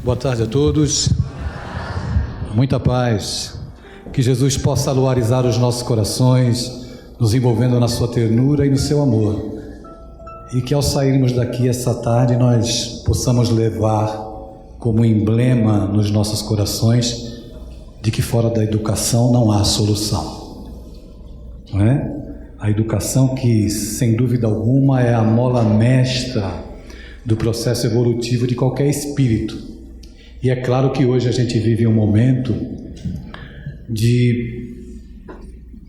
Boa tarde a todos, muita paz, que Jesus possa luarizar os nossos corações, nos envolvendo na sua ternura e no seu amor, e que ao sairmos daqui essa tarde nós possamos levar como emblema nos nossos corações de que fora da educação não há solução, não é? A educação que, sem dúvida alguma, é a mola mestra do processo evolutivo de qualquer espírito. E é claro que hoje a gente vive um momento de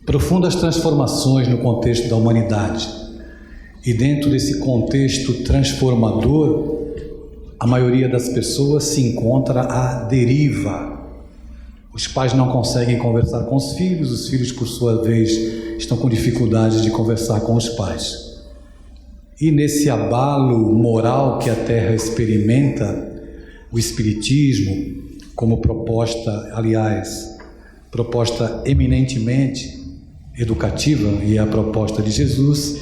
profundas transformações no contexto da humanidade. E dentro desse contexto transformador, a maioria das pessoas se encontra à deriva. Os pais não conseguem conversar com os filhos, por sua vez, estão com dificuldade de conversar com os pais. E nesse abalo moral que a Terra experimenta, o Espiritismo, como proposta, aliás, proposta eminentemente educativa, e a proposta de Jesus,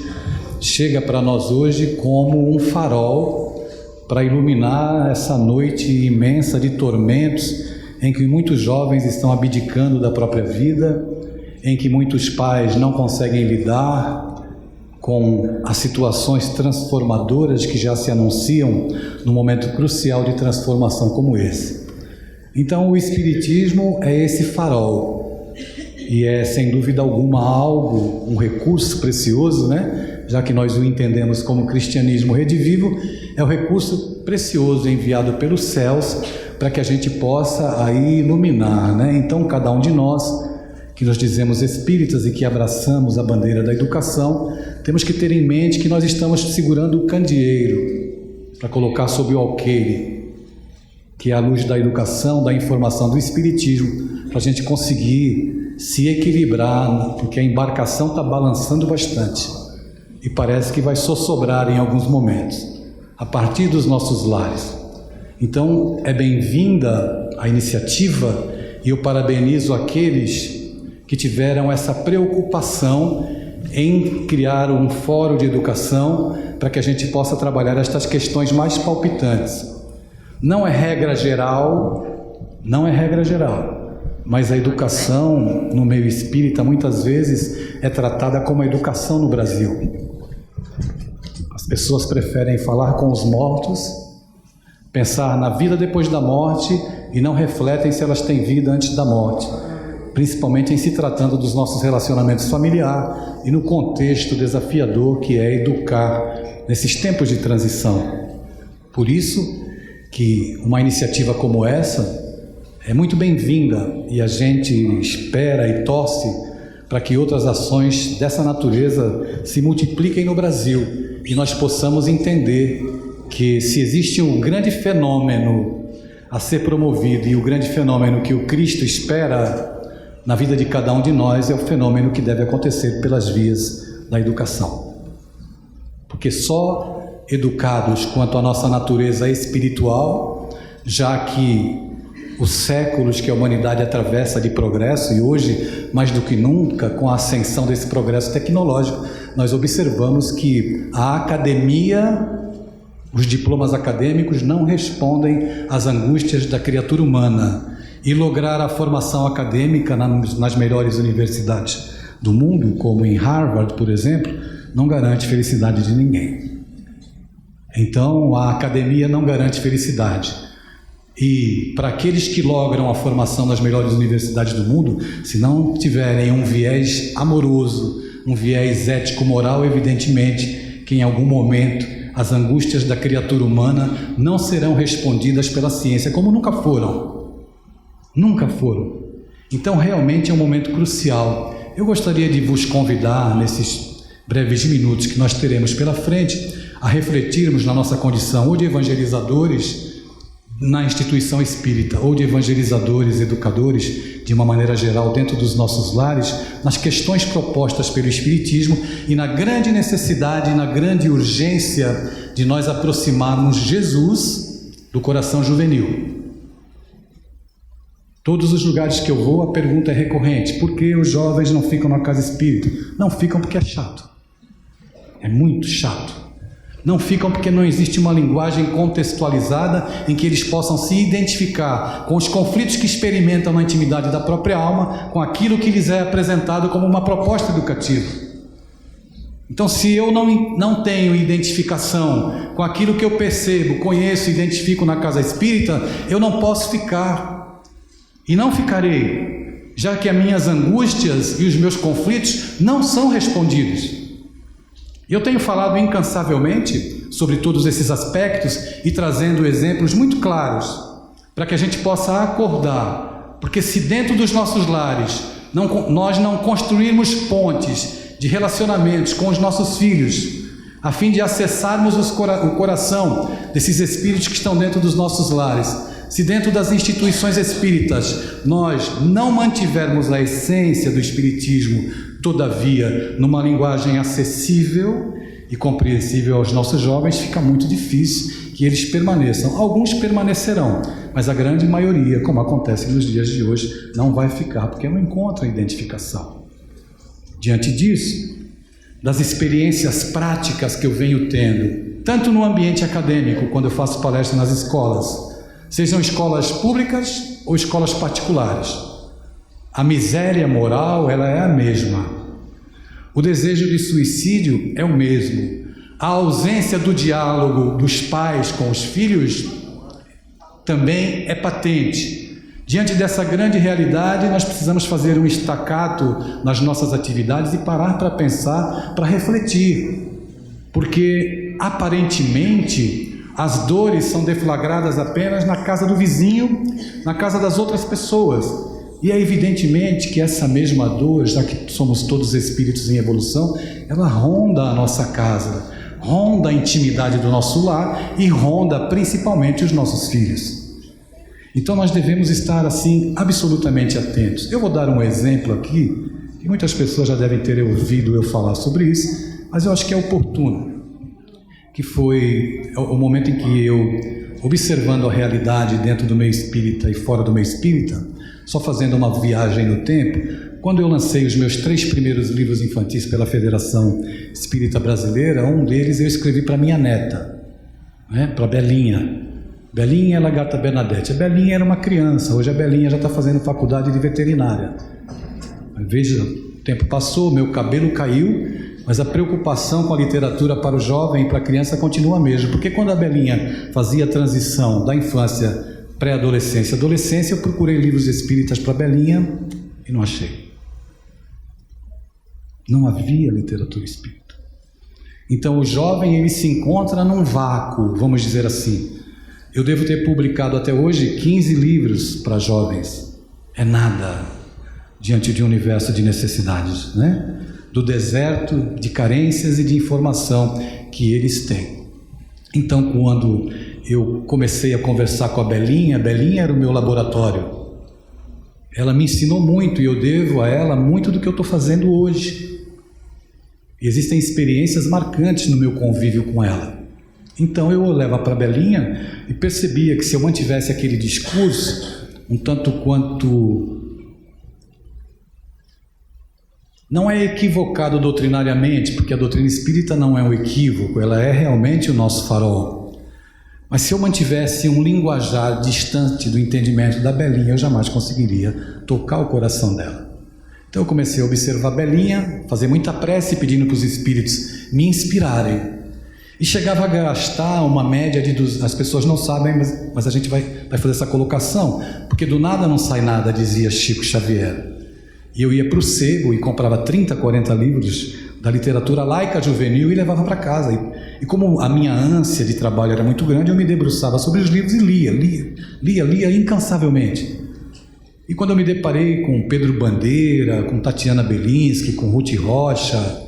chega para nós hoje como um farol para iluminar essa noite imensa de tormentos em que muitos jovens estão abdicando da própria vida, em que muitos pais não conseguem lidar com as situações transformadoras que já se anunciam num momento crucial de transformação como esse. Então o Espiritismo é esse farol, e é sem dúvida alguma algo, um recurso precioso, né? Já que nós o entendemos como cristianismo redivivo, é o recurso precioso enviado pelos céus para que a gente possa aí iluminar, né? Então cada um de nós, que nós dizemos espíritas e que abraçamos a bandeira da educação, temos que ter em mente que nós estamos segurando o candeeiro para colocar sob o alqueire, que é a luz da educação, da informação, do espiritismo, para a gente conseguir se equilibrar, porque a embarcação está balançando bastante e parece que vai sossobrar em alguns momentos, a partir dos nossos lares. Então é bem-vinda a iniciativa, e eu parabenizo aqueles que tiveram essa preocupação em criar um fórum de educação para que a gente possa trabalhar estas questões mais palpitantes. Não é regra geral, mas a educação no meio espírita muitas vezes é tratada como a educação no Brasil. As pessoas preferem falar com os mortos, pensar na vida depois da morte e não refletem se elas têm vida antes da morte, principalmente em se tratando dos nossos relacionamentos familiares e no contexto desafiador que é educar nesses tempos de transição. Por isso que uma iniciativa como essa é muito bem-vinda, e a gente espera e torce para que outras ações dessa natureza se multipliquem no Brasil e nós possamos entender que se existe um grande fenômeno a ser promovido, e o grande fenômeno que o Cristo espera na vida de cada um de nós, é o fenômeno que deve acontecer pelas vias da educação. Porque só educados quanto à nossa natureza espiritual, já que os séculos que a humanidade atravessa de progresso, e hoje, mais do que nunca, com a ascensão desse progresso tecnológico, nós observamos que a academia, os diplomas acadêmicos não respondem às angústias da criatura humana. E lograr a formação acadêmica nas melhores universidades do mundo, como em Harvard, por exemplo, não garante felicidade de ninguém. Então, a academia não garante felicidade. E para aqueles que logram a formação nas melhores universidades do mundo, se não tiverem um viés amoroso, um viés ético-moral, evidentemente que em algum momento as angústias da criatura humana não serão respondidas pela ciência, como nunca foram. Nunca foram. Então realmente é um momento crucial. Eu gostaria de vos convidar, nesses breves minutos que nós teremos pela frente, a refletirmos na nossa condição ou de evangelizadores na instituição espírita, ou de evangelizadores, educadores, de uma maneira geral, dentro dos nossos lares, nas questões propostas pelo Espiritismo e na grande necessidade, na grande urgência de nós aproximarmos Jesus do coração juvenil. Todos os lugares que eu vou, a pergunta é recorrente: por que os jovens não ficam na casa espírita? Não ficam porque é chato. É muito chato. Não ficam porque não existe uma linguagem contextualizada em que eles possam se identificar com os conflitos que experimentam na intimidade da própria alma, com aquilo que lhes é apresentado como uma proposta educativa. Então, se eu não tenho identificação com aquilo que eu percebo, conheço e identifico na casa espírita, eu não posso ficar. E não ficarei, já que as minhas angústias e os meus conflitos não são respondidos. Eu tenho falado incansavelmente sobre todos esses aspectos e trazendo exemplos muito claros para que a gente possa acordar, porque se dentro dos nossos lares nós não construirmos pontes de relacionamentos com os nossos filhos, a fim de acessarmos o coração desses espíritos que estão dentro dos nossos lares, se dentro das instituições espíritas nós não mantivermos a essência do espiritismo, todavia, numa linguagem acessível e compreensível aos nossos jovens, fica muito difícil que eles permaneçam. Alguns permanecerão, mas a grande maioria, como acontece nos dias de hoje, não vai ficar, porque não encontra identificação. Diante disso, das experiências práticas que eu venho tendo, tanto no ambiente acadêmico, quando eu faço palestra nas escolas, sejam escolas públicas ou escolas particulares, a miséria moral, ela é a mesma. O desejo de suicídio é o mesmo. A ausência do diálogo dos pais com os filhos também é patente. Diante dessa grande realidade, nós precisamos fazer um estacato nas nossas atividades e parar para pensar, para refletir. Porque, aparentemente, as dores são deflagradas apenas na casa do vizinho, na casa das outras pessoas. E é evidentemente que essa mesma dor, já que somos todos espíritos em evolução, ela ronda a nossa casa, ronda a intimidade do nosso lar e ronda principalmente os nossos filhos. Então nós devemos estar assim absolutamente atentos. Eu vou dar um exemplo aqui, que muitas pessoas já devem ter ouvido eu falar sobre isso, mas eu acho que é oportuno, que foi o momento em que eu, observando a realidade dentro do meio espírita e fora do meio espírita, só fazendo uma viagem no tempo, quando eu lancei os meus 3 primeiros livros infantis pela Federação Espírita Brasileira, um deles eu escrevi para minha neta, para Belinha. Belinha é Lagarta Bernadette. A Belinha era uma criança, hoje a Belinha já está fazendo faculdade de veterinária. Veja, o tempo passou, meu cabelo caiu, mas a preocupação com a literatura para o jovem e para a criança continua a mesma, porque quando a Belinha fazia a transição da infância pré-adolescência, adolescência, eu procurei livros espíritas para Belinha e não achei. Não havia literatura espírita. Então o jovem, ele se encontra num vácuo, vamos dizer assim. Eu devo ter publicado até hoje 15 livros para jovens. É nada diante de um universo de necessidades, né? Do deserto de carências e de informação que eles têm. Então, quando eu comecei a conversar com a Belinha era o meu laboratório. Ela me ensinou muito e eu devo a ela muito do que eu estou fazendo hoje. E existem experiências marcantes no meu convívio com ela. Então eu olhava para a Belinha e percebia que se eu mantivesse aquele discurso, um tanto quanto... Não é equivocado doutrinariamente, porque a doutrina espírita não é um equívoco, ela é realmente o nosso farol. Mas se eu mantivesse um linguajar distante do entendimento da Belinha, eu jamais conseguiria tocar o coração dela. Então eu comecei a observar a Belinha, fazer muita prece pedindo para os espíritos me inspirarem. E chegava a gastar uma média de... As pessoas não sabem, mas a gente vai fazer essa colocação, porque do nada não sai nada, dizia Chico Xavier. E eu ia para o sebo e comprava 30, 40 livros da literatura laica juvenil e levava para casa. E como a minha ânsia de trabalho era muito grande, eu me debruçava sobre os livros e lia incansavelmente. E quando eu me deparei com Pedro Bandeira, com Tatiana Belinsky, com Ruth Rocha,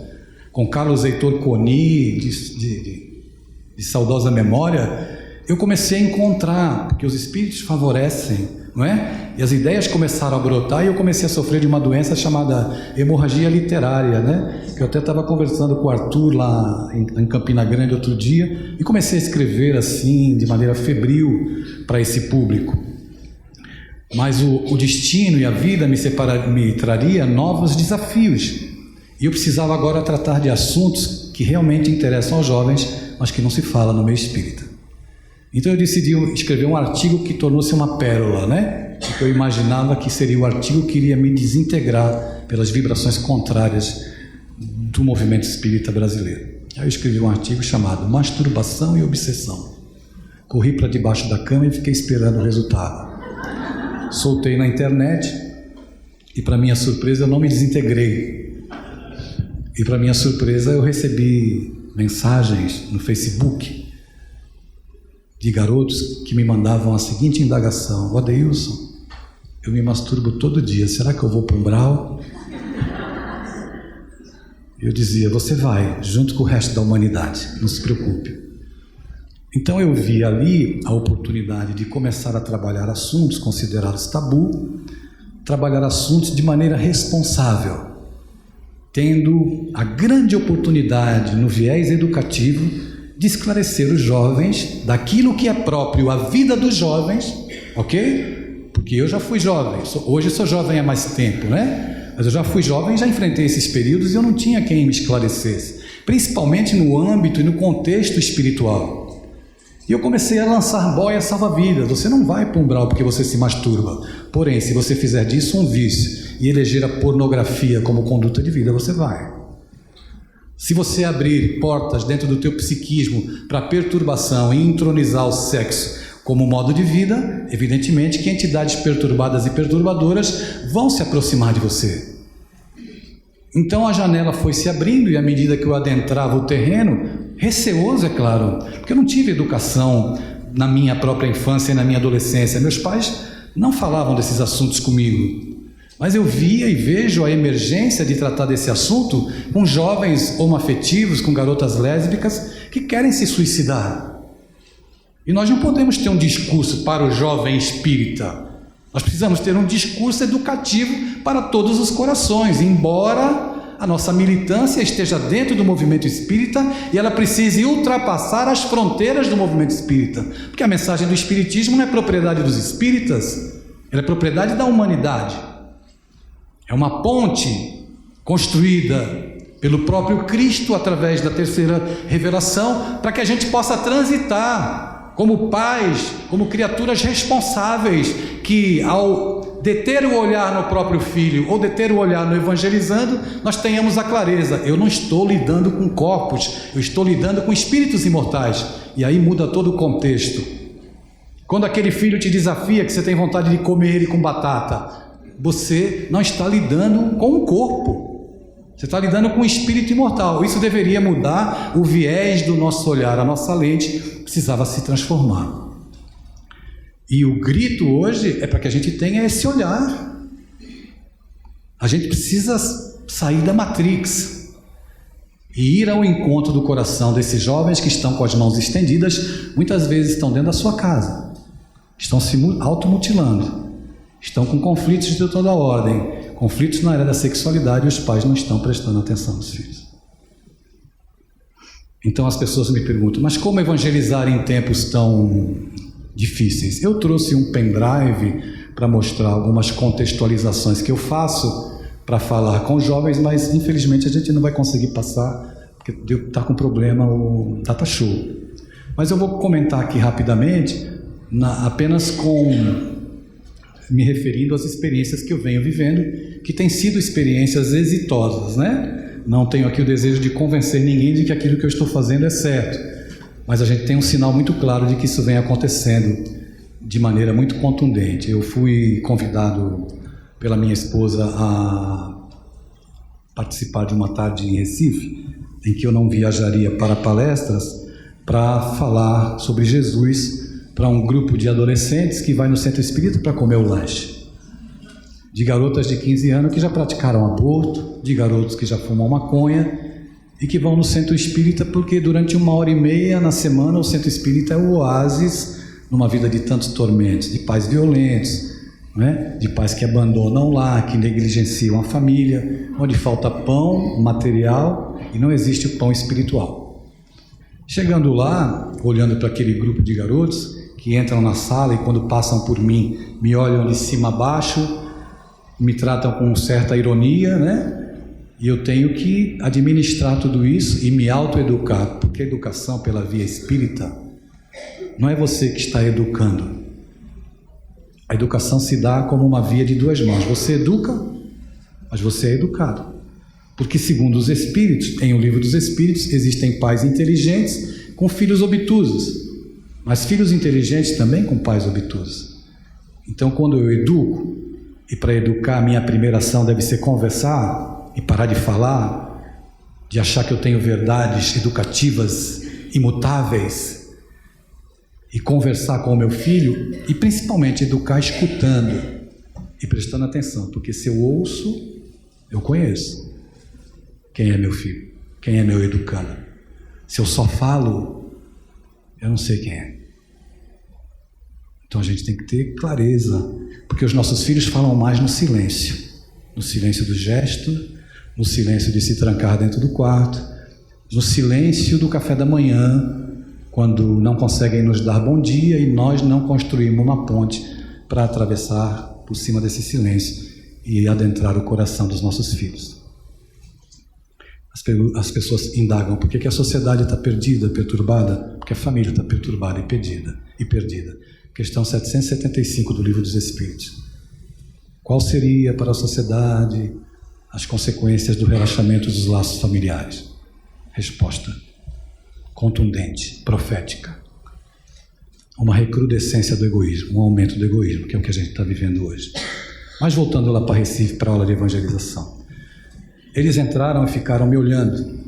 com Carlos Heitor Coni, de saudosa memória, eu comecei a encontrar, porque os espíritos favorecem, não é? E as ideias começaram a brotar e eu comecei a sofrer de uma doença chamada hemorragia literária, né? Que eu até estava conversando com o Arthur lá em Campina Grande outro dia e comecei a escrever assim, de maneira febril para esse público. Mas o destino e a vida me traria novos desafios. E eu precisava agora tratar de assuntos que realmente interessam aos jovens mas que não se fala no meio espírita. Então eu decidi escrever um artigo que tornou-se uma pérola, né? Que eu imaginava que seria o artigo que iria me desintegrar pelas vibrações contrárias do movimento espírita brasileiro. Aí eu escrevi um artigo chamado Masturbação e Obsessão. Corri para debaixo da cama e fiquei esperando o resultado. Soltei na internet e, para minha surpresa, eu não me desintegrei. E, para minha surpresa, eu recebi mensagens no Facebook de garotos que me mandavam a seguinte indagação: Adeilson, eu me masturbo todo dia, será que eu vou para um umbral? Eu dizia: você vai, junto com o resto da humanidade, não se preocupe. Então eu vi ali a oportunidade de começar a trabalhar assuntos considerados tabu, trabalhar assuntos de maneira responsável, tendo a grande oportunidade no viés educativo de esclarecer os jovens daquilo que é próprio à vida dos jovens, ok? Porque eu já fui jovem, hoje eu sou jovem há mais tempo, né? Mas eu já fui jovem, já enfrentei esses períodos e eu não tinha quem me esclarecesse, principalmente no âmbito e no contexto espiritual. E eu comecei a lançar boias salva-vidas. Você não vai para um umbral porque você se masturba. Porém, se você fizer disso um vício e eleger a pornografia como conduta de vida, você vai. Se você abrir portas dentro do teu psiquismo para perturbação e entronizar o sexo como modo de vida, evidentemente que entidades perturbadas e perturbadoras vão se aproximar de você. Então a janela foi se abrindo e à medida que eu adentrava o terreno, receoso, é claro, porque eu não tive educação na minha própria infância e na minha adolescência. Meus pais não falavam desses assuntos comigo, mas eu via e vejo a emergência de tratar desse assunto com jovens homoafetivos, com garotas lésbicas que querem se suicidar. E nós não podemos ter um discurso para o jovem espírita. Nós precisamos ter um discurso educativo para todos os corações, embora a nossa militância esteja dentro do movimento espírita e ela precise ultrapassar as fronteiras do movimento espírita, porque a mensagem do espiritismo não é propriedade dos espíritas, ela é propriedade da humanidade. É uma ponte construída pelo próprio Cristo através da terceira revelação para que a gente possa transitar como pais, como criaturas responsáveis que, ao deter o olhar no próprio filho ou deter o olhar no evangelizando, nós tenhamos a clareza: eu não estou lidando com corpos, eu estou lidando com espíritos imortais. E aí muda todo o contexto. Quando aquele filho te desafia que você tem vontade de comer ele com batata, você não está lidando com o corpo, você está lidando com o espírito imortal. Isso deveria mudar o viés do nosso olhar, a nossa lente precisava se transformar. E o grito hoje é para que a gente tenha esse olhar. A gente precisa sair da Matrix e ir ao encontro do coração desses jovens que estão com as mãos estendidas, muitas vezes estão dentro da sua casa, estão se automutilando, estão com conflitos de toda ordem, conflitos na área da sexualidade, e os pais não estão prestando atenção aos filhos. Então as pessoas me perguntam: mas como evangelizar em tempos tão difíceis? Eu trouxe um pendrive para mostrar algumas contextualizações que eu faço para falar com os jovens, mas infelizmente a gente não vai conseguir passar, porque está com problema o data show. Mas eu vou comentar aqui rapidamente, apenas me referindo às experiências que eu venho vivendo, que têm sido experiências exitosas, né? Não tenho aqui o desejo de convencer ninguém de que aquilo que eu estou fazendo é certo, mas a gente tem um sinal muito claro de que isso vem acontecendo de maneira muito contundente. Eu fui convidado pela minha esposa a participar de uma tarde em Recife, em que eu não viajaria para palestras, para falar sobre Jesus para um grupo de adolescentes que vai no centro espírita para comer o lanche. De garotas de 15 anos que já praticaram aborto, de garotos que já fumam maconha e que vão no centro espírita porque durante 1h30 na semana o centro espírita é o oásis numa vida de tantos tormentos, de pais violentos, né? De pais que abandonam lá, que negligenciam a família, onde falta pão material e não existe o pão espiritual. Chegando lá, olhando para aquele grupo de garotos que entram na sala e quando passam por mim me olham de cima a baixo, me tratam com certa ironia, né? E eu tenho que administrar tudo isso e me autoeducar, porque a educação pela via espírita não é você que está educando. A educação se dá como uma via de duas mãos. Você educa, mas você é educado. Porque segundo os Espíritos, em O Livro dos Espíritos, existem pais inteligentes com filhos obtusos, mas filhos inteligentes também com pais obtusos. Então quando eu educo, e para educar a minha primeira ação deve ser conversar e parar de falar, de achar que eu tenho verdades educativas imutáveis, e conversar com o meu filho, e principalmente educar escutando e prestando atenção, porque se eu ouço, eu conheço quem é meu filho, quem é meu educando. Se eu só falo, eu não sei quem é. Então a gente tem que ter clareza, porque os nossos filhos falam mais no silêncio do gesto, no silêncio de se trancar dentro do quarto, no silêncio do café da manhã, quando não conseguem nos dar bom dia e nós não construímos uma ponte para atravessar por cima desse silêncio e adentrar o coração dos nossos filhos. As pessoas indagam por que a sociedade está perdida, perturbada, porque a família está perturbada e perdida. Questão 775 do Livro dos Espíritos. Qual seria para a sociedade as consequências do relaxamento dos laços familiares? Resposta contundente, profética. Uma recrudescência do egoísmo, um aumento do egoísmo, que é o que a gente está vivendo hoje. Mas voltando lá para Recife, para a aula de evangelização. Eles entraram e ficaram me olhando.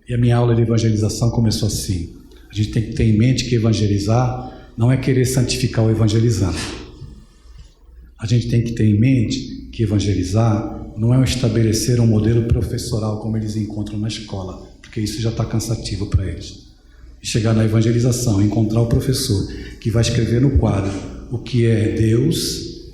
E a minha aula de evangelização começou assim. A gente tem que ter em mente que evangelizar não é querer santificar o evangelizando. A gente tem que ter em mente que evangelizar não é estabelecer um modelo professoral como eles encontram na escola, porque isso já está cansativo para eles. E chegar na evangelização, encontrar o professor que vai escrever no quadro o que é Deus,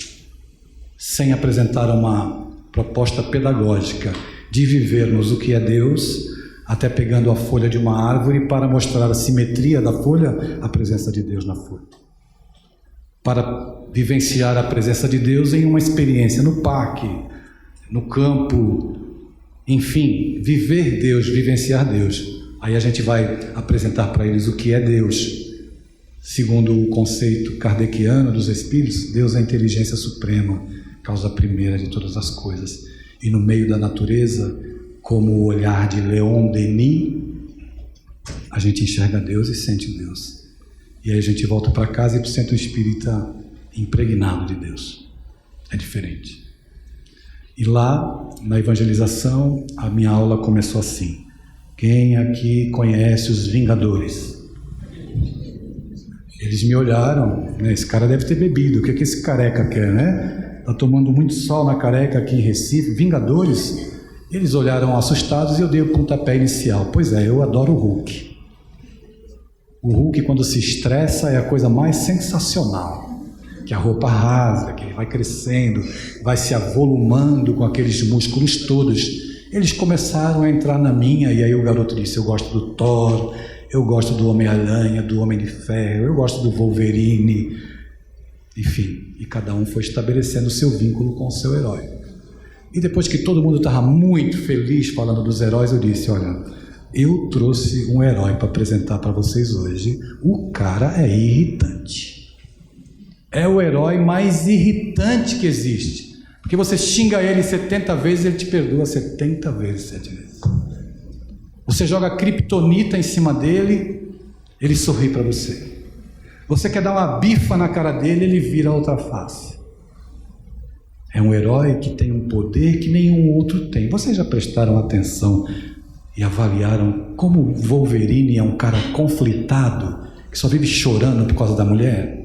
sem apresentar uma proposta pedagógica de vivermos o que é Deus, até pegando a folha de uma árvore para mostrar a simetria da folha, a presença de Deus na folha. Para vivenciar a presença de Deus em uma experiência no parque, no campo, enfim, viver Deus, vivenciar Deus. Aí a gente vai apresentar para eles o que é Deus. Segundo o conceito kardeciano dos espíritos, Deus é a inteligência suprema, causa primeira de todas as coisas. E no meio da natureza, como o olhar de Leon Denis, a gente enxerga Deus e sente Deus. E aí a gente volta para casa e para o centro espírita impregnado de Deus. É diferente. E lá, na evangelização, a minha aula começou assim. Quem aqui conhece os Vingadores? Eles me olharam, né? Esse cara deve ter bebido, o que é que esse careca quer, né? Tá tomando muito sol na careca aqui em Recife, Vingadores? Eles olharam assustados e eu dei o pontapé inicial. Pois é, eu adoro o Hulk. O Hulk, quando se estressa, é a coisa mais sensacional. Que a roupa rasga, que ele vai crescendo, vai se avolumando com aqueles músculos todos. Eles começaram a entrar na minha, e aí o garoto disse, eu gosto do Thor, eu gosto do Homem-Aranha, do Homem de Ferro, eu gosto do Wolverine, enfim, e cada um foi estabelecendo o seu vínculo com o seu herói. E depois que todo mundo estava muito feliz falando dos heróis, eu disse, olha, eu trouxe um herói para apresentar para vocês hoje, o cara é irritante. É o herói mais irritante que existe. Porque você xinga ele 70 vezes, ele te perdoa 70 vezes, 7 vezes. Você joga kriptonita em cima dele, ele sorri para você. Você quer dar uma bifa na cara dele, ele vira outra face. É um herói que tem um poder que nenhum outro tem. Vocês já prestaram atenção e avaliaram como o Wolverine é um cara conflitado, que só vive chorando por causa da mulher?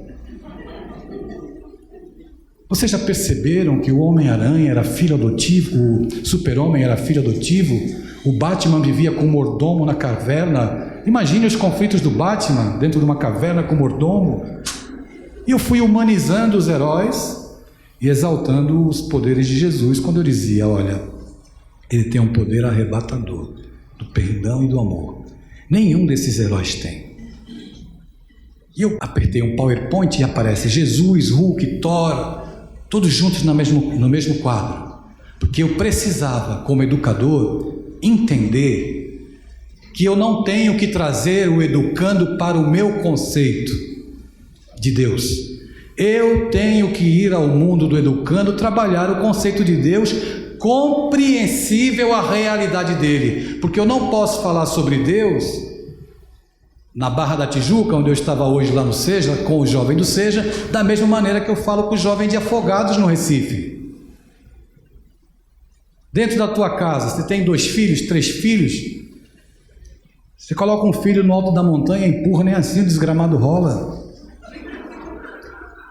Vocês já perceberam que o Homem-Aranha era filho adotivo, o Super-Homem era filho adotivo, o Batman vivia com um mordomo na caverna? Imagine os conflitos do Batman dentro de uma caverna com mordomo. E eu fui humanizando os heróis e exaltando os poderes de Jesus quando eu dizia, olha, ele tem um poder arrebatador do perdão e do amor. Nenhum desses heróis tem. E eu apertei um PowerPoint e aparece Jesus, Hulk, Thor, todos juntos no mesmo quadro. Porque eu precisava, como educador, entender que eu não tenho que trazer o educando para o meu conceito de Deus. Eu tenho que ir ao mundo do educando, trabalhar o conceito de Deus compreensível à realidade dele. Porque eu não posso falar sobre Deus na Barra da Tijuca, onde eu estava hoje lá no Seja, com o jovem do Seja, da mesma maneira que eu falo com o jovem de Afogados no Recife. Dentro da tua casa, você tem 2 filhos, 3 filhos, você coloca um filho no alto da montanha, empurra, nem assim o desgramado rola.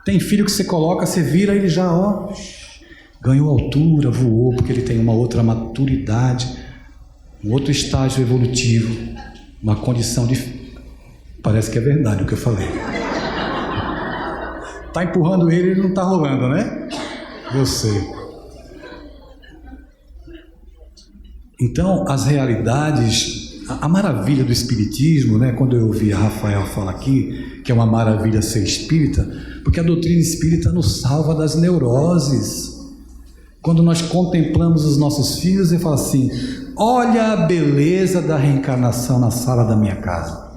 Tem filho que você coloca, você vira, ele já, ganhou altura, voou, porque ele tem uma outra maturidade, um outro estágio evolutivo, uma condição de... Parece que é verdade o que eu falei. Está empurrando ele não está rolando, né? Eu sei. Então, as realidades, a maravilha do Espiritismo, né? Quando eu ouvi a Rafael falar aqui, que é uma maravilha ser espírita, porque a doutrina espírita nos salva das neuroses. Quando nós contemplamos os nossos filhos e fala assim: olha a beleza da reencarnação na sala da minha casa.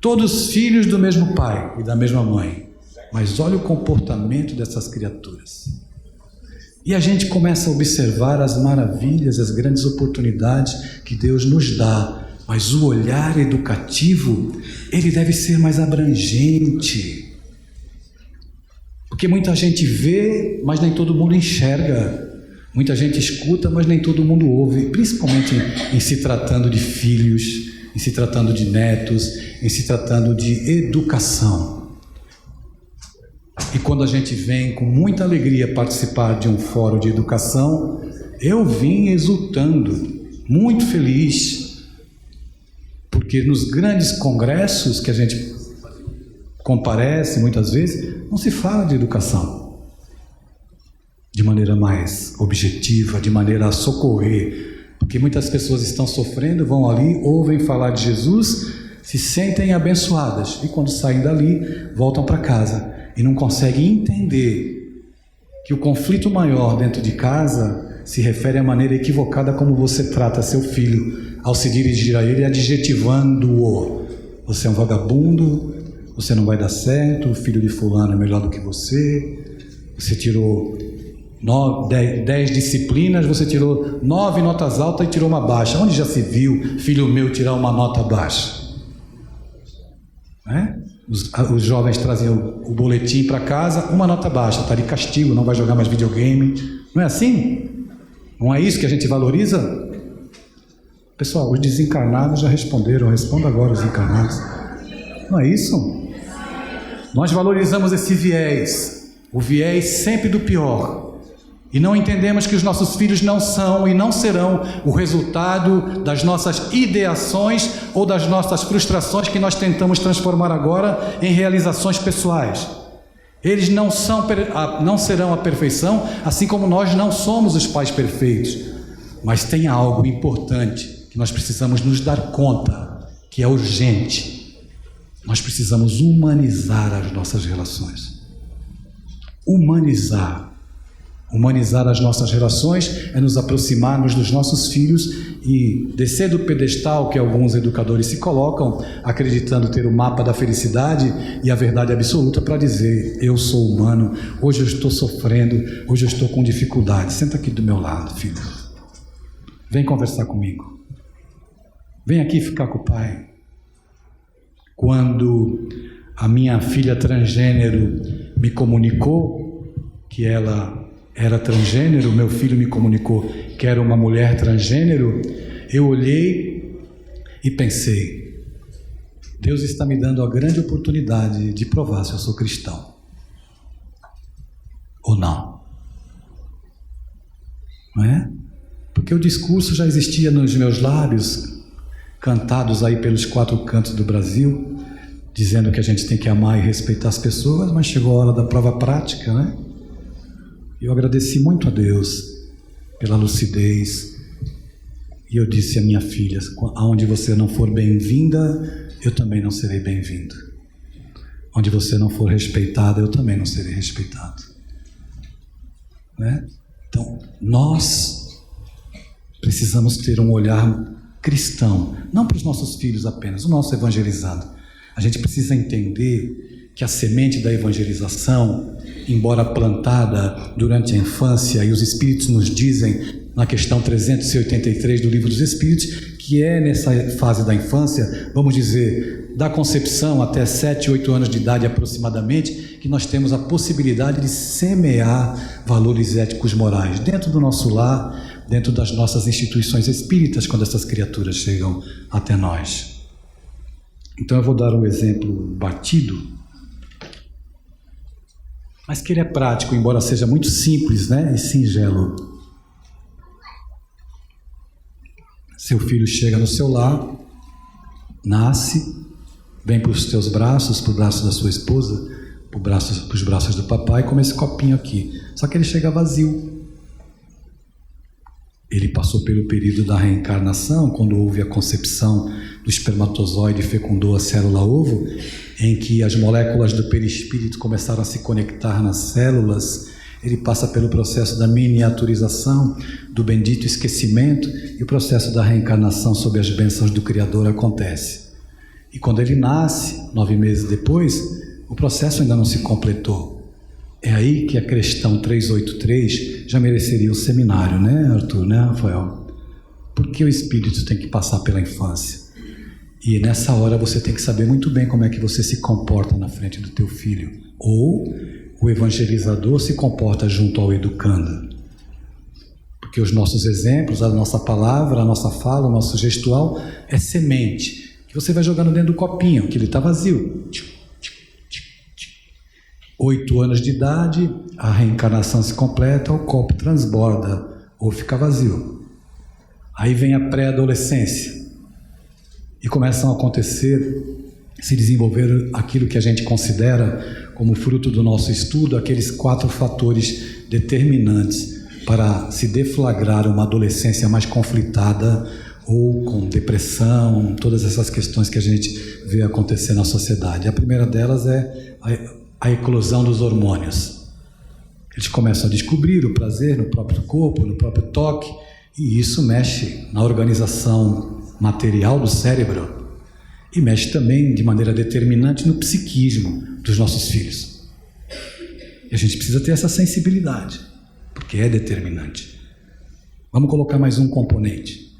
Todos filhos do mesmo pai e da mesma mãe, mas olha o comportamento dessas criaturas. E a gente começa a observar as maravilhas, as grandes oportunidades que Deus nos dá, mas o olhar educativo, ele deve ser mais abrangente. Porque muita gente vê, mas nem todo mundo enxerga. Muita gente escuta, mas nem todo mundo ouve, principalmente em se tratando de filhos, em se tratando de netos, em se tratando de educação. E quando a gente vem com muita alegria participar de um fórum de educação, eu vim exultando, muito feliz, porque nos grandes congressos que a gente comparece muitas vezes, não se fala de educação de maneira mais objetiva, de maneira a socorrer. Porque muitas pessoas estão sofrendo, vão ali, ouvem falar de Jesus, se sentem abençoadas e quando saem dali, voltam para casa e não conseguem entender que o conflito maior dentro de casa se refere à maneira equivocada como você trata seu filho ao se dirigir a ele, adjetivando-o. Você é um vagabundo, você não vai dar certo, o filho de fulano é melhor do que você tirou 10 disciplinas, você tirou 9 notas altas e tirou uma baixa. Onde já se viu filho meu tirar uma nota baixa? Os jovens traziam o boletim para casa, uma nota baixa, está de castigo, não vai jogar mais videogame. Não é assim? Não é isso que a gente valoriza? Pessoal, os desencarnados já responderam, responda agora os encarnados. Não é isso? Nós valorizamos esse viés, o viés sempre do pior. E não entendemos que os nossos filhos não são e não serão o resultado das nossas ideações ou das nossas frustrações que nós tentamos transformar agora em realizações pessoais. Eles não serão a perfeição, assim como nós não somos os pais perfeitos. Mas tem algo importante que nós precisamos nos dar conta, que é urgente. Nós precisamos humanizar as nossas relações. Humanizar as nossas relações é nos aproximarmos dos nossos filhos e descer do pedestal que alguns educadores se colocam, acreditando ter o mapa da felicidade e a verdade absoluta para dizer: eu sou humano, hoje eu estou sofrendo, hoje eu estou com dificuldade. Senta aqui do meu lado, filho. Vem conversar comigo. Vem aqui ficar com o pai. Quando a minha filha transgênero me comunicou que ela era transgênero, meu filho me comunicou que era uma mulher transgênero, eu olhei e pensei: Deus está me dando a grande oportunidade de provar se eu sou cristão ou não. Não é? Porque o discurso já existia nos meus lábios, cantados aí pelos 4 cantos do Brasil, dizendo que a gente tem que amar e respeitar as pessoas, mas chegou a hora da prova prática, né? Eu agradeci muito a Deus pela lucidez e eu disse à minha filha: aonde você não for bem-vinda, eu também não serei bem-vindo. Onde você não for respeitada, eu também não serei respeitado. né? Então, nós precisamos ter um olhar cristão, não para os nossos filhos apenas, o nosso evangelizado. A gente precisa entender que a semente da evangelização, embora plantada durante a infância, e os Espíritos nos dizem, na questão 383 do Livro dos Espíritos, que é nessa fase da infância, vamos dizer, da concepção até 7, 8 anos de idade aproximadamente, que nós temos a possibilidade de semear valores éticos morais dentro do nosso lar, dentro das nossas instituições espíritas, quando essas criaturas chegam até nós. Então eu vou dar um exemplo batido, mas que ele é prático, embora seja muito simples, né, e singelo. Seu filho chega no seu lar, nasce, vem para os teus braços, para o braço da sua esposa, para os braços do papai, como esse copinho aqui. Só que ele chega vazio. Ele passou pelo período da reencarnação, quando houve a concepção do espermatozoide e fecundou a célula-ovo, em que as moléculas do perispírito começaram a se conectar nas células. Ele passa pelo processo da miniaturização, do bendito esquecimento, e o processo da reencarnação sob as bênçãos do Criador acontece. E quando ele nasce, 9 meses depois, o processo ainda não se completou. É aí que a questão 383 já mereceria um seminário, né, Arthur, né, Rafael? Porque o espírito tem que passar pela infância. E nessa hora você tem que saber muito bem como é que você se comporta na frente do teu filho. Ou o evangelizador se comporta junto ao educando. Porque os nossos exemplos, a nossa palavra, a nossa fala, o nosso gestual é semente, que você vai jogando dentro do copinho, que ele está vazio. 8 anos de idade, a reencarnação se completa, o copo transborda ou fica vazio. Aí vem a pré-adolescência e começam a acontecer, se desenvolver aquilo que a gente considera como fruto do nosso estudo, aqueles 4 fatores determinantes para se deflagrar uma adolescência mais conflitada ou com depressão, todas essas questões que a gente vê acontecer na sociedade. A primeira delas é a eclosão dos hormônios. Eles começam a descobrir o prazer no próprio corpo, no próprio toque, e isso mexe na organização material do cérebro e mexe também de maneira determinante no psiquismo dos nossos filhos. E a gente precisa ter essa sensibilidade, porque é determinante. Vamos colocar mais um componente.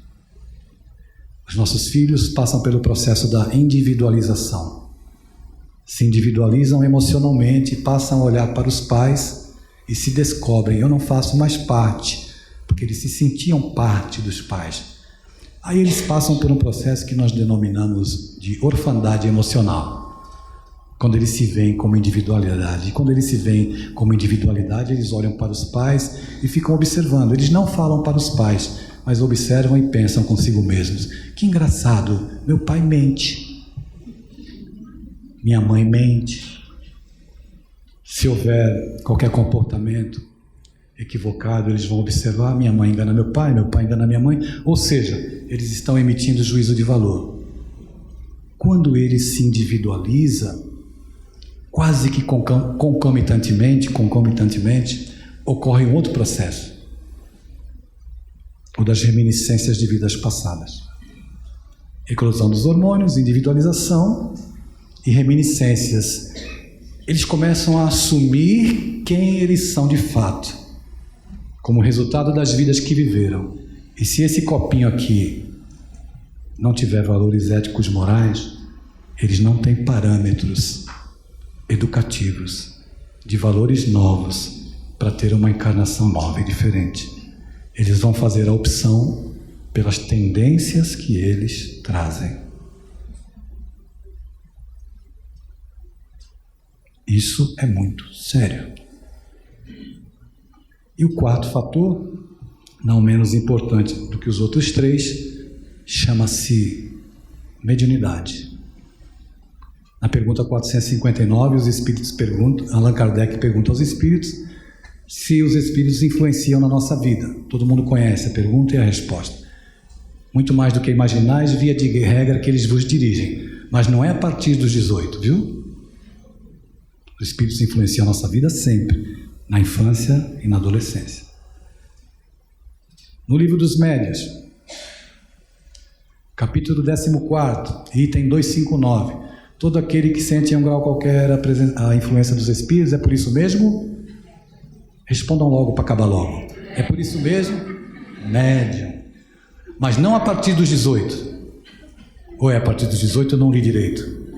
Os nossos filhos passam pelo processo da individualização. Se individualizam emocionalmente, passam a olhar para os pais e se descobrem, eu não faço mais parte, porque eles se sentiam parte dos pais. Aí eles passam por um processo que nós denominamos de orfandade emocional, quando eles se veem como individualidade. E quando eles se veem como individualidade, eles olham para os pais e ficam observando. Eles não falam para os pais, mas observam e pensam consigo mesmos. Que engraçado, meu pai mente. Minha mãe mente. Se houver qualquer comportamento equivocado, eles vão observar, minha mãe engana meu pai engana minha mãe. Ou seja, eles estão emitindo juízo de valor. Quando ele se individualiza, quase que concomitantemente, ocorre um outro processo, o das reminiscências de vidas passadas. Eclosão dos hormônios, individualização e reminiscências. Eles começam a assumir quem eles são de fato, como resultado das vidas que viveram. E se esse copinho aqui não tiver valores éticos morais, eles não têm parâmetros educativos de valores novos para ter uma encarnação nova e diferente. Eles vão fazer a opção pelas tendências que eles trazem. Isso é muito sério. E o 4º fator, não menos importante do que os outros 3, chama-se mediunidade. Na pergunta 459, os espíritos perguntam, Allan Kardec pergunta aos espíritos se os espíritos influenciam na nossa vida. Todo mundo conhece a pergunta e a resposta. Muito mais do que imaginais, via de regra que eles vos dirigem, mas não é a partir dos 18, viu? Os espíritos influenciam a nossa vida sempre, na infância e na adolescência. No livro dos Médios, capítulo 14, item 259, todo aquele que sente em um grau qualquer a influência dos espíritos, é por isso mesmo? Respondam logo para acabar logo. É por isso mesmo? Médium. Mas não a partir dos 18. Ou é a partir dos 18, eu não li direito.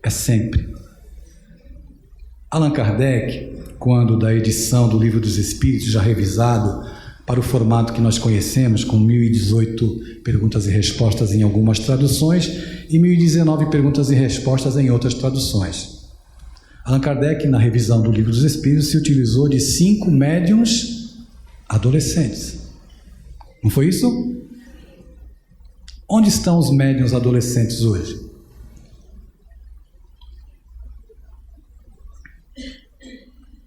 É sempre. Allan Kardec, quando da edição do Livro dos Espíritos, já revisado para o formato que nós conhecemos, com 1018 perguntas e respostas em algumas traduções e 1019 perguntas e respostas em outras traduções. Allan Kardec, na revisão do Livro dos Espíritos, se utilizou de 5 médiuns adolescentes. Não foi isso? Onde estão os médiuns adolescentes hoje?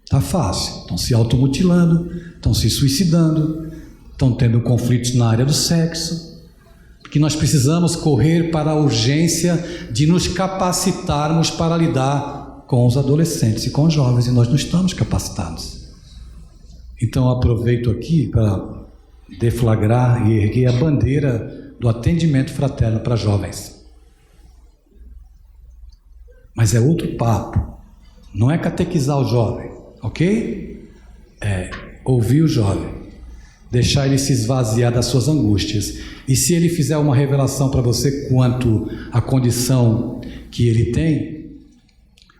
Tá fácil. Estão se automutilando, estão se suicidando, estão tendo conflitos na área do sexo, porque nós precisamos correr para a urgência de nos capacitarmos para lidar com os adolescentes e com os jovens, e nós não estamos capacitados. Então aproveito aqui para deflagrar e erguer a bandeira do atendimento fraterno para jovens. Mas é outro papo, não é catequizar o jovem, ok? É ouvir o jovem, deixar ele se esvaziar das suas angústias, e se ele fizer uma revelação para você quanto à condição que ele tem,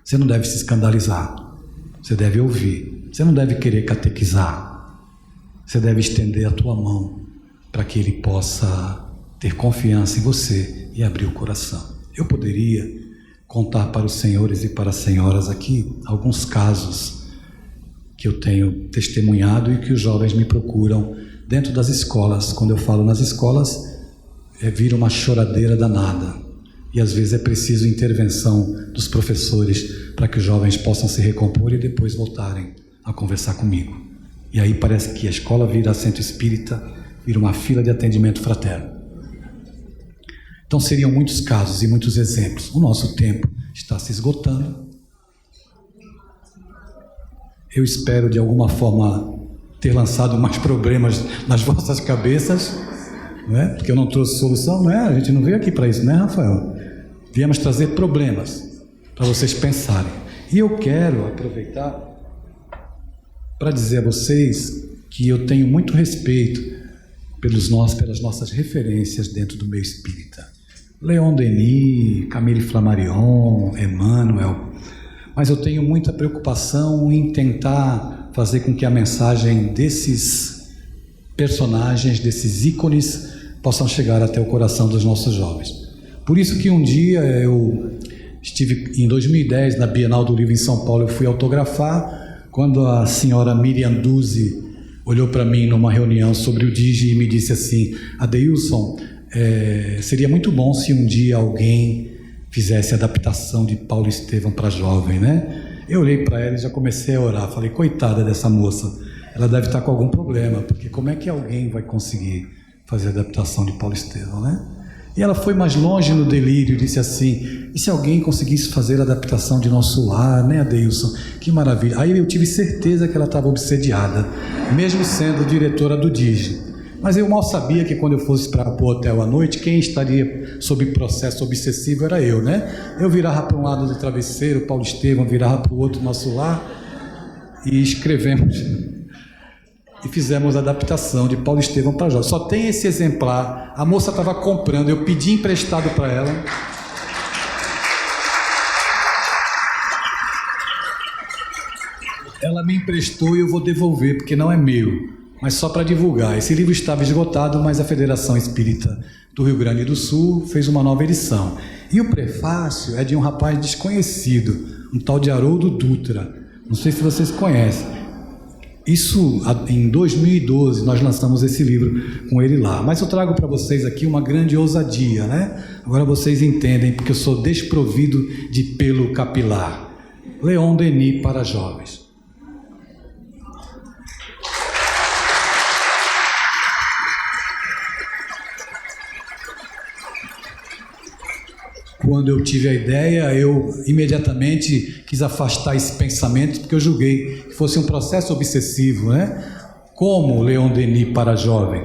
você não deve se escandalizar, você deve ouvir, você não deve querer catequizar, você deve estender a tua mão para que ele possa ter confiança em você e abrir o coração. Eu poderia contar para os senhores e para as senhoras aqui alguns casos que eu tenho testemunhado e que os jovens me procuram dentro das escolas. Quando eu falo nas escolas, vira uma choradeira danada. E às vezes é preciso intervenção dos professores para que os jovens possam se recompor e depois voltarem a conversar comigo. E aí parece que a escola vira centro espírita, vira uma fila de atendimento fraterno. Então seriam muitos casos e muitos exemplos. O nosso tempo está se esgotando. Eu espero de alguma forma ter lançado mais problemas nas vossas cabeças, não é? Porque eu não trouxe solução, não é? A gente não veio aqui para isso, né, Rafael? Viemos trazer problemas para vocês pensarem. E eu quero aproveitar para dizer a vocês que eu tenho muito respeito pelas nossas referências dentro do meio espírita. Leon Denis, Camille Flammarion, Emmanuel. Mas eu tenho muita preocupação em tentar fazer com que a mensagem desses personagens, desses ícones, possam chegar até o coração dos nossos jovens. Por isso que um dia eu estive, em 2010, na Bienal do Livro em São Paulo, eu fui autografar, quando a senhora Miriam Duzzi olhou para mim numa reunião sobre o Digi e me disse assim: Adeilson, seria muito bom se um dia alguém fizesse a adaptação de Paulo Estevam para jovem, né? Eu olhei para ela e já comecei a orar, falei, coitada dessa moça, ela deve estar com algum problema, porque como é que alguém vai conseguir fazer a adaptação de Paulo Estevam, né? E ela foi mais longe no delírio e disse assim: e se alguém conseguisse fazer a adaptação de Nosso Lar, né, Adeilson? Que maravilha. Aí eu tive certeza que ela estava obsediada, mesmo sendo diretora do Digi. Mas eu mal sabia que quando eu fosse para o hotel à noite, quem estaria sob processo obsessivo era eu, né? Eu virava para um lado do travesseiro, Paulo Estevam virava para o outro, Nosso Lar, e escrevemos e fizemos a adaptação de Paulo Estevam para jovem. Só tem esse exemplar, a moça estava comprando, eu pedi emprestado para ela. Ela me emprestou e eu vou devolver, porque não é meu, mas só para divulgar. Esse livro estava esgotado, mas a Federação Espírita do Rio Grande do Sul fez uma nova edição. E o prefácio é de um rapaz desconhecido, um tal de Haroldo Dutra. Não sei se vocês conhecem. Isso, em 2012, nós lançamos esse livro com ele lá. Mas eu trago para vocês aqui uma grande ousadia, né? Agora vocês entendem, porque eu sou desprovido de pelo capilar. Leon Denis para jovens. quando eu tive a ideia, eu imediatamente quis afastar esse pensamento, porque eu julguei que fosse um processo obsessivo, né? Como Leon Denis para jovem?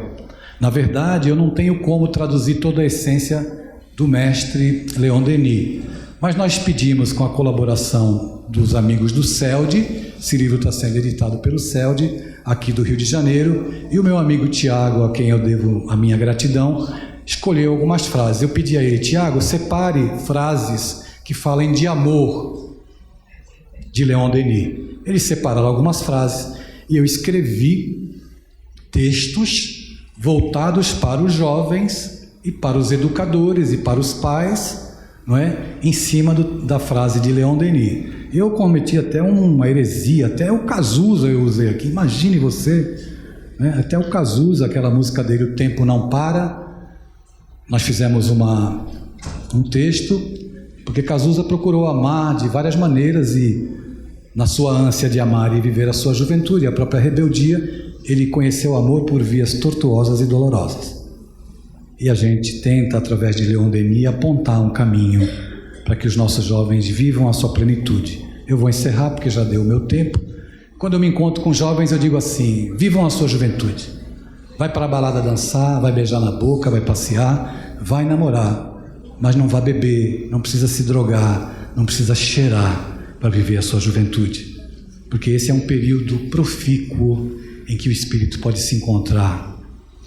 Na verdade, eu não tenho como traduzir toda a essência do mestre Leon Denis, mas nós pedimos, com a colaboração dos amigos do CELD, esse livro está sendo editado pelo CELD, aqui do Rio de Janeiro, e o meu amigo Tiago, a quem eu devo a minha gratidão, escolheu algumas frases. Eu pedi a ele: Tiago, separe frases que falem de amor de Leon Denis. Ele separou algumas frases e eu escrevi textos voltados para os jovens e para os educadores e para os pais, não é? Em cima da frase de Leon Denis. Eu cometi até uma heresia, até o Cazuza eu usei aqui. Imagine você, né? Até o Cazuza, aquela música dele, O Tempo Não Para. Nós fizemos um texto, porque Cazuza procurou amar de várias maneiras e, na sua ânsia de amar e viver a sua juventude, a própria rebeldia, ele conheceu o amor por vias tortuosas e dolorosas. E a gente tenta, através de Leon Denis, apontar um caminho para que os nossos jovens vivam a sua plenitude. Eu vou encerrar, porque já deu o meu tempo. Quando eu me encontro com jovens, eu digo assim: vivam a sua juventude. Vai para a balada dançar, vai beijar na boca, vai passear, vai namorar, mas não vai beber, não precisa se drogar, não precisa cheirar para viver a sua juventude, porque esse é um período profícuo em que o espírito pode se encontrar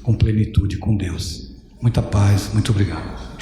com plenitude com Deus. Muita paz, muito obrigado.